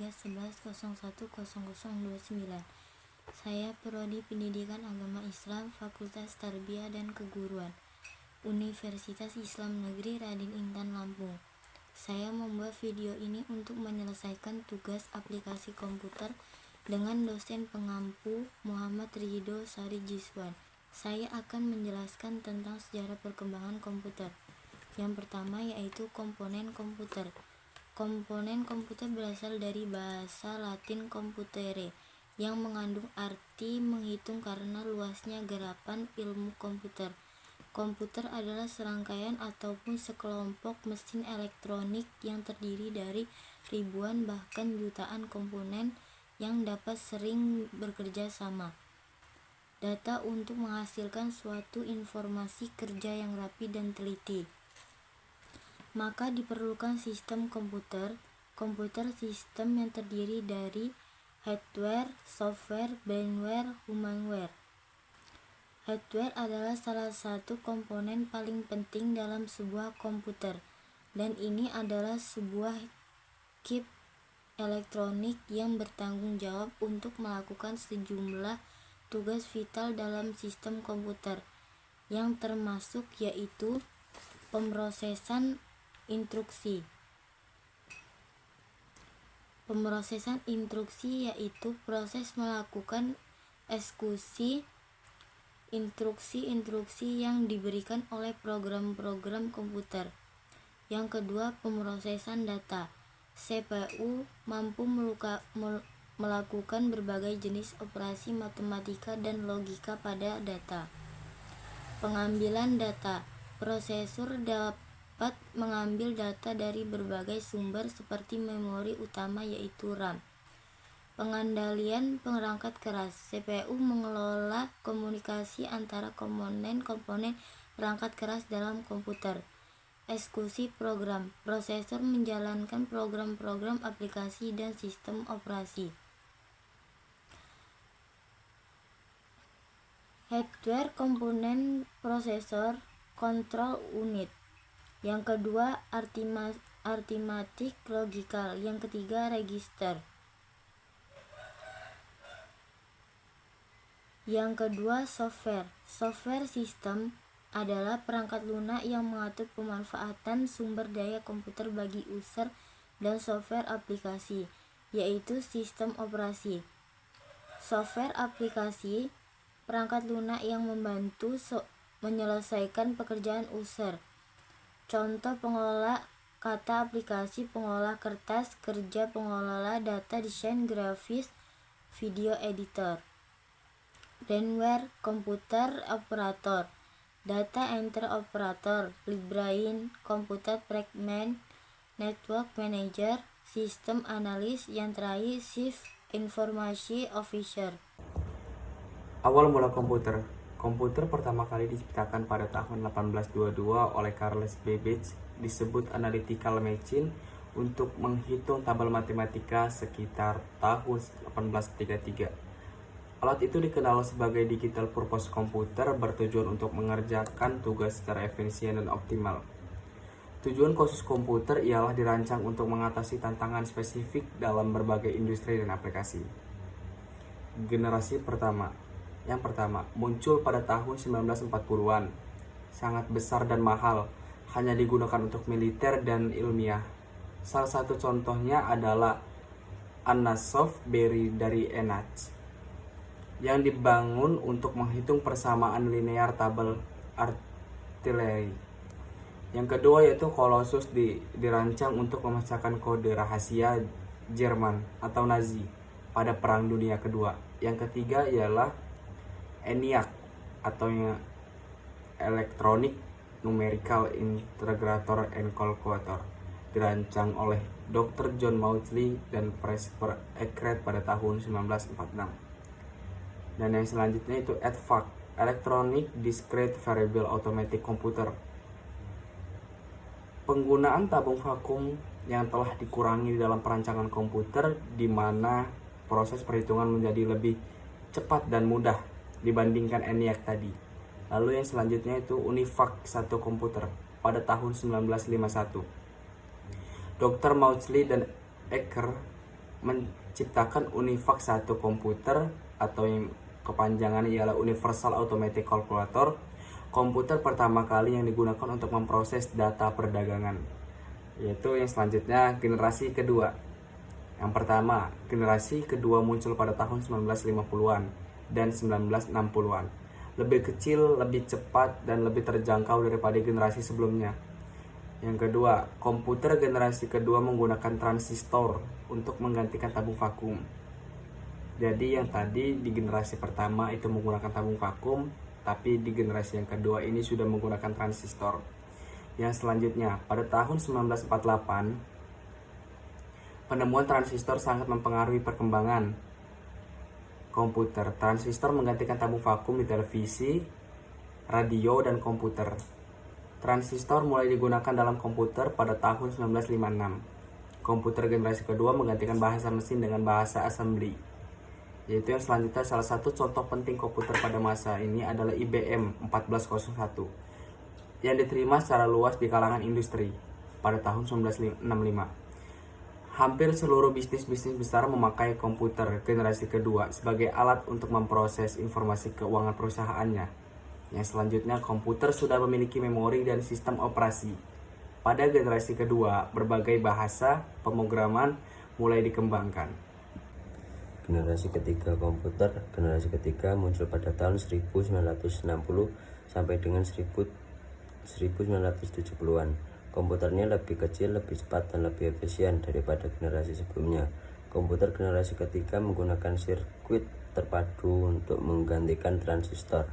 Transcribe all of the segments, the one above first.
1310029. Saya Prodi Pendidikan Agama Islam, Fakultas Tarbiyah dan Keguruan, Universitas Islam Negeri Raden Intan Lampung. Saya membuat video ini untuk menyelesaikan tugas aplikasi komputer dengan dosen pengampu Muhammad Ridho Sari Jiswan. Saya akan menjelaskan tentang sejarah perkembangan komputer. Yang pertama yaitu komponen komputer. Komponen komputer berasal dari bahasa Latin computere, yang mengandung arti menghitung karena luasnya garapan ilmu komputer. Komputer adalah serangkaian ataupun sekelompok mesin elektronik yang terdiri dari ribuan bahkan jutaan komponen yang dapat sering bekerja sama. Data untuk menghasilkan suatu informasi kerja yang rapi dan teliti. Maka diperlukan sistem komputer. Komputer sistem yang terdiri dari hardware, software, brainware, humanware. Hardware adalah salah satu komponen paling penting dalam sebuah komputer, dan ini adalah sebuah chip elektronik yang bertanggung jawab untuk melakukan sejumlah tugas vital dalam sistem komputer, yang termasuk yaitu pemrosesan instruksi. Pemrosesan instruksi yaitu proses melakukan eksekusi instruksi-instruksi yang diberikan oleh program-program komputer. Yang kedua, pemrosesan data. CPU mampu melakukan berbagai jenis operasi matematika dan logika pada data. Pengambilan data. Prosesor dapat mengambil data dari berbagai sumber seperti memori utama yaitu RAM. Pengendalian perangkat keras. CPU mengelola komunikasi antara komponen-komponen perangkat keras dalam komputer. Eksekusi program. Prosesor menjalankan program-program aplikasi dan sistem operasi. Hardware komponen prosesor, control unit. Yang kedua, arithmetic logical. Yang ketiga, register. Yang kedua, software. Software system adalah perangkat lunak yang mengatur pemanfaatan sumber daya komputer bagi user dan software aplikasi, yaitu sistem operasi. Software aplikasi, perangkat lunak yang membantu menyelesaikan pekerjaan user. Contoh pengelola kata aplikasi, pengolah kertas, kerja pengelola data, desain grafis, video editor. Brainware, komputer operator, data enter operator, brain, komputer fragment, network manager, sistem analis, yang terakhir chief information officer. Awal mula komputer. Komputer pertama kali diciptakan pada tahun 1822 oleh Charles Babbage, disebut analytical machine, untuk menghitung tabel matematika sekitar tahun 1833. Alat itu dikenal sebagai digital purpose computer, bertujuan untuk mengerjakan tugas secara efisien dan optimal. Tujuan khusus komputer ialah dirancang untuk mengatasi tantangan spesifik dalam berbagai industri dan aplikasi. Generasi pertama. Yang pertama, muncul pada tahun 1940-an. Sangat besar dan mahal, hanya digunakan untuk militer dan ilmiah. Salah satu contohnya adalah Anna-Soft Berry dari NH, yang dibangun untuk menghitung persamaan linear tabel artileri. Yang kedua yaitu Colossus, dirancang untuk memecahkan kode rahasia Jerman atau Nazi pada Perang Dunia Kedua. Yang ketiga ialah ENIAC atau Electronic Numerical Integrator and Calculator, dirancang oleh Dr. John Maudsley dan Presper Eckert pada tahun 1946. Dan yang selanjutnya itu EDVAC, Electronic Discrete Variable Automatic Computer. Penggunaan tabung vakum yang telah dikurangi dalam perancangan komputer, di mana proses perhitungan menjadi lebih cepat dan mudah dibandingkan ENIAC tadi. Lalu yang selanjutnya itu UNIVAC, satu komputer, pada tahun 1951. Dr. Maudsley dan Eckert menciptakan UNIVAC 1 komputer atau yang kepanjangannya ialah Universal Automatic Calculator, komputer pertama kali yang digunakan untuk memproses data perdagangan. Yaitu yang selanjutnya generasi kedua. Yang pertama, generasi kedua muncul pada tahun 1950-an dan 1960-an. Lebih kecil, lebih cepat, dan lebih terjangkau daripada generasi sebelumnya. Yang kedua, komputer generasi kedua menggunakan transistor untuk menggantikan tabung vakum. Jadi yang tadi di generasi pertama itu menggunakan tabung vakum, tapi di generasi yang kedua ini sudah menggunakan transistor. Yang selanjutnya, pada tahun 1948, penemuan transistor sangat mempengaruhi perkembangan komputer. Transistor menggantikan tabung vakum di televisi, radio, dan komputer. Transistor mulai digunakan dalam komputer pada tahun 1956. Komputer generasi kedua menggantikan bahasa mesin dengan bahasa assembly. Yaitu yang selanjutnya, salah satu contoh penting komputer pada masa ini adalah IBM 1401 yang diterima secara luas di kalangan industri pada tahun 1965. Hampir seluruh bisnis besar memakai komputer generasi kedua sebagai alat untuk memproses informasi keuangan perusahaannya. Yang selanjutnya, komputer sudah memiliki memori dan sistem operasi. Pada generasi kedua, berbagai bahasa pemrograman mulai dikembangkan. Generasi ketiga komputer. Generasi ketiga muncul pada tahun 1960 sampai dengan 1970-an. Komputernya lebih kecil, lebih cepat, dan lebih efisien daripada generasi sebelumnya. Komputer generasi ketiga menggunakan sirkuit terpadu untuk menggantikan transistor.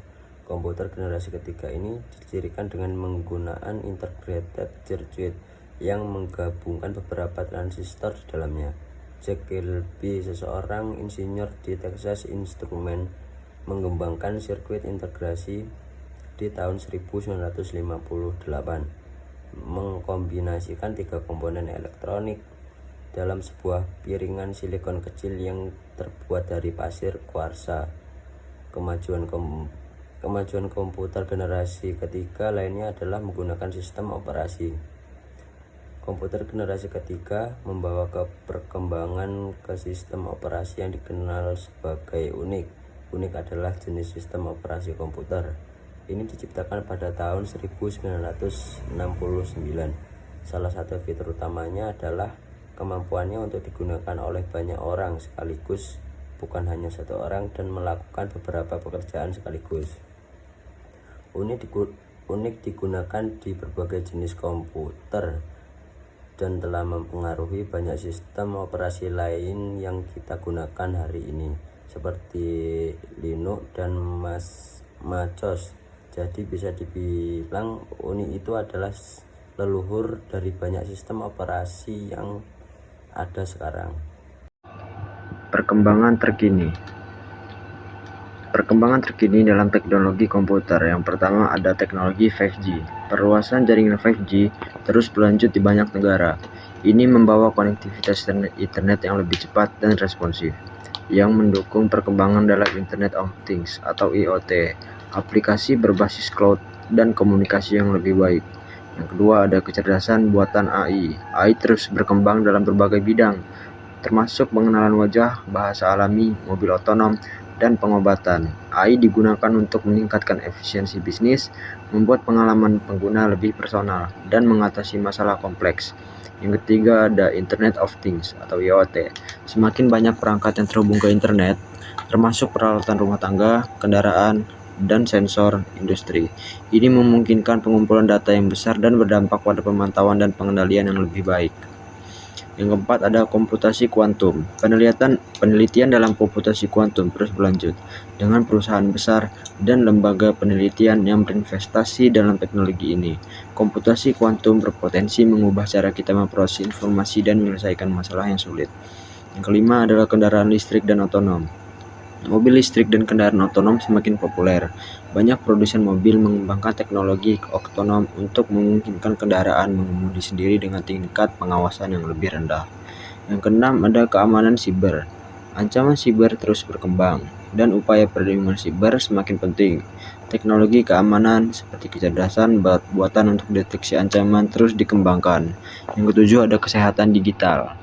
Komputer generasi ketiga ini dicirikan dengan menggunakan integrated circuit yang menggabungkan beberapa transistor di dalamnya. Jack Kilby, seseorang insinyur di Texas Instruments, mengembangkan sirkuit integrasi di tahun 1958, mengkombinasikan 3 komponen elektronik dalam sebuah piringan silikon kecil yang terbuat dari pasir kuarsa. Kemajuan komputer generasi ketiga lainnya adalah menggunakan sistem operasi. Komputer generasi ketiga membawa perkembangan ke sistem operasi yang dikenal sebagai UNIX. UNIX adalah jenis sistem operasi komputer. Ini diciptakan pada tahun 1969. Salah satu fitur utamanya adalah kemampuannya untuk digunakan oleh banyak orang sekaligus, bukan hanya satu orang, dan melakukan beberapa pekerjaan sekaligus. UNIX digunakan di berbagai jenis komputer dan telah mempengaruhi banyak sistem operasi lain yang kita gunakan hari ini, seperti Linux dan MacOS. Jadi bisa dibilang UNIX itu adalah leluhur dari banyak sistem operasi yang ada sekarang. Perkembangan terkini dalam teknologi komputer. Yang pertama ada teknologi 5G. Perluasan jaringan 5G terus berlanjut di banyak negara. Ini membawa konektivitas internet yang lebih cepat dan responsif, yang mendukung perkembangan dalam Internet of Things atau IoT, aplikasi berbasis cloud, dan komunikasi yang lebih baik. Yang kedua ada kecerdasan buatan AI. AI terus berkembang dalam berbagai bidang, termasuk pengenalan wajah, bahasa alami, mobil otonom, dan pengobatan. AI digunakan untuk meningkatkan efisiensi bisnis, membuat pengalaman pengguna lebih personal, dan mengatasi masalah kompleks. Yang ketiga ada Internet of Things atau IoT. Semakin banyak perangkat yang terhubung ke internet, termasuk peralatan rumah tangga, kendaraan, dan sensor industri. Ini memungkinkan pengumpulan data yang besar dan berdampak pada pemantauan dan pengendalian yang lebih baik. Yang keempat ada komputasi kuantum. Penelitian dalam komputasi kuantum terus berlanjut dengan perusahaan besar dan lembaga penelitian yang berinvestasi dalam teknologi ini. Komputasi kuantum berpotensi mengubah cara kita memproses informasi dan menyelesaikan masalah yang sulit. Yang kelima adalah kendaraan listrik dan otonom. Mobil listrik dan kendaraan otonom semakin populer. Banyak produsen mobil mengembangkan teknologi otonom untuk memungkinkan kendaraan mengemudi sendiri dengan tingkat pengawasan yang lebih rendah. Yang keenam ada keamanan siber. Ancaman siber terus berkembang dan upaya perlindungan siber semakin penting. Teknologi keamanan seperti kecerdasan buatan untuk deteksi ancaman terus dikembangkan. Yang ketujuh ada kesehatan digital.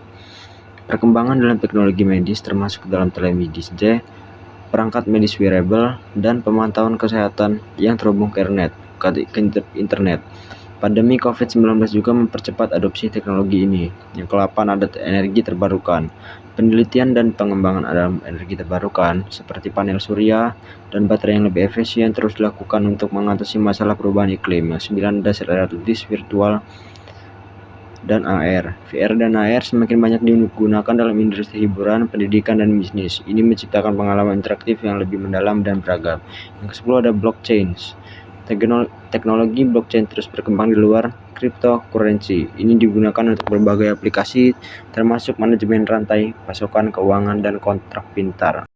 Perkembangan dalam teknologi medis termasuk dalam telemedicine, perangkat medis wearable, dan pemantauan kesehatan yang terhubung ke internet. Pandemi COVID-19 juga mempercepat adopsi teknologi ini. Yang ke-8 ada energi terbarukan. Penelitian dan pengembangan dalam energi terbarukan seperti panel surya dan baterai yang lebih efisien terus dilakukan untuk mengatasi masalah perubahan iklim. Yang 9 ada realitas virtual dan AR. VR dan AR semakin banyak digunakan dalam industri hiburan, pendidikan, dan bisnis. Ini menciptakan pengalaman interaktif yang lebih mendalam dan beragam. Yang ke-10 ada blockchain. Teknologi blockchain terus berkembang di luar cryptocurrency. Ini digunakan untuk berbagai aplikasi termasuk manajemen rantai, pasokan keuangan, dan kontrak pintar.